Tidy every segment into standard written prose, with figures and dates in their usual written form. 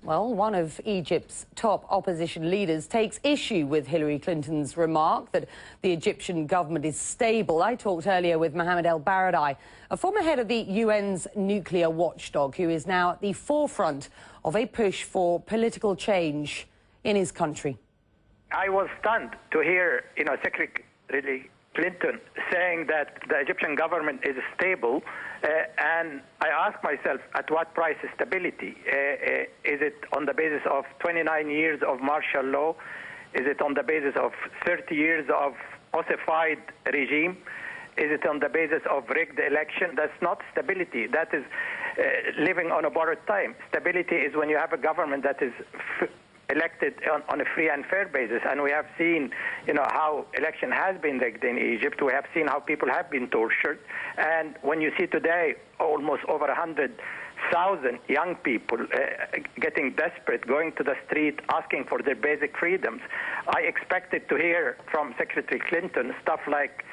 Well, one of Egypt's top opposition leaders takes issue with Hillary Clinton's remark that the Egyptian government is stable. I talked earlier with Mohammed ElBaradei, a former head of the UN's nuclear watchdog, who is now at the forefront of a push for political change in his country. I was stunned to hear, Secretary Clinton saying that the Egyptian government is stable, and I ask myself, at what price is stability? Is it on the basis of 29 years of martial law? Is it on the basis of 30 years of ossified regime? Is it on the basis of rigged election? That's not stability. That is living on a borrowed time. Stability is when you have a government that is elected on a free and fair basis, and we have seen, how election has been rigged in Egypt. We have seen how people have been tortured, and when you see today almost over 100,000 young people getting desperate, going to the street, asking for their basic freedoms, I expected to hear from Secretary Clinton stuff like,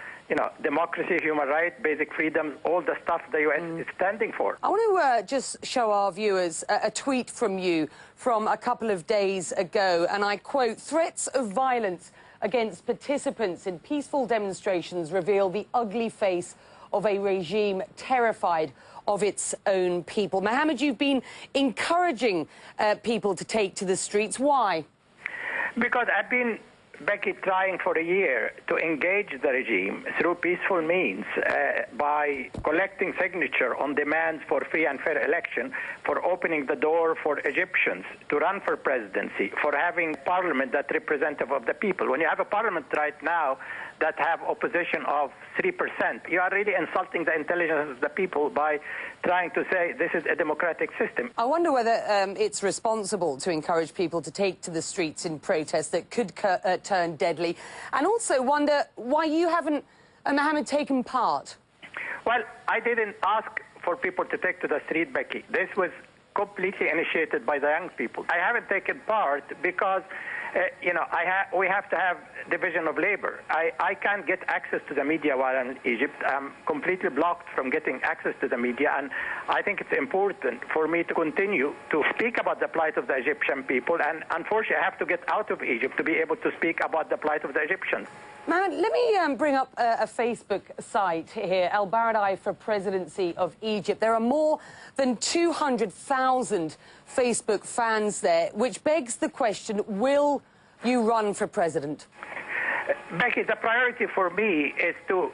democracy, human rights, basic freedoms, all the stuff the UN is standing for. I want to just show our viewers a tweet from you from a couple of days ago, and I quote, "Threats of violence against participants in peaceful demonstrations reveal the ugly face of a regime terrified of its own people." Mohammed, you've been encouraging people to take to the streets. Why? Because I've been, Becky, trying for a year to engage the regime through peaceful means by collecting signature on demands for free and fair election, for opening the door for Egyptians to run for presidency, for having parliament that's representative of the people. When you have a parliament right now that have opposition of 3%, you are really insulting the intelligence of the people by trying to say this is a democratic system. I wonder whether it's responsible to encourage people to take to the streets in protest that could turn deadly, and also wonder why you haven't, Mohammed, taken part. Well, I didn't ask for people to take to the street, Becky. This was completely initiated by the young people. I haven't taken part because we have to have division of labor. I can't get access to the media while I'm in Egypt. I'm completely blocked from getting access to the media, and I think it's important for me to continue to speak about the plight of the Egyptian people, and unfortunately I have to get out of Egypt to be able to speak about the plight of the Egyptians. Mohammed, let me bring up a Facebook site here, ElBaradei for Presidency of Egypt. There are more than 200,000 Facebook fans there, which begs the question, will you run for president? Becky, the priority for me is to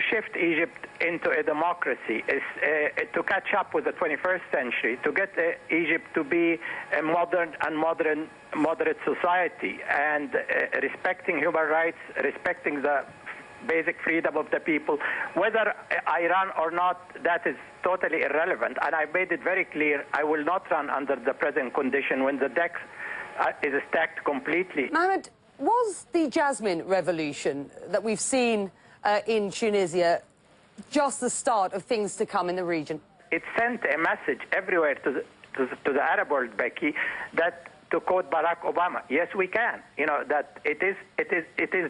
shift Egypt into a democracy, is to catch up with the 21st century, to get Egypt to be a modern and moderate society, and respecting human rights, respecting the basic freedom of the people. Whether I run or not, that is totally irrelevant, and I made it very clear I will not run under the present condition when the deck is stacked completely. Mohammed, was the Jasmine revolution that we've seen in Tunisia just the start of things to come in the region? It sent a message everywhere to the Arab world, Becky, that, to quote Barack Obama, yes, we can. That it is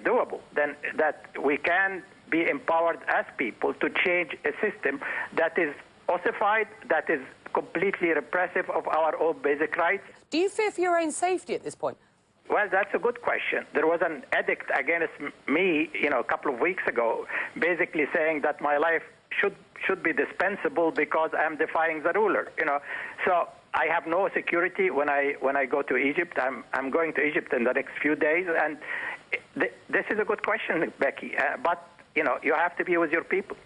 doable. Then that we can be empowered as people to change a system that is ossified, that is completely repressive of our own basic rights. Do you fear for your own safety at this point? Well, that's a good question. There was an edict against me, a couple of weeks ago, basically saying that my life should be dispensable because I'm defying the ruler. So I have no security when I go to Egypt. I'm going to Egypt in the next few days, and this is a good question, Becky. But you have to be with your people.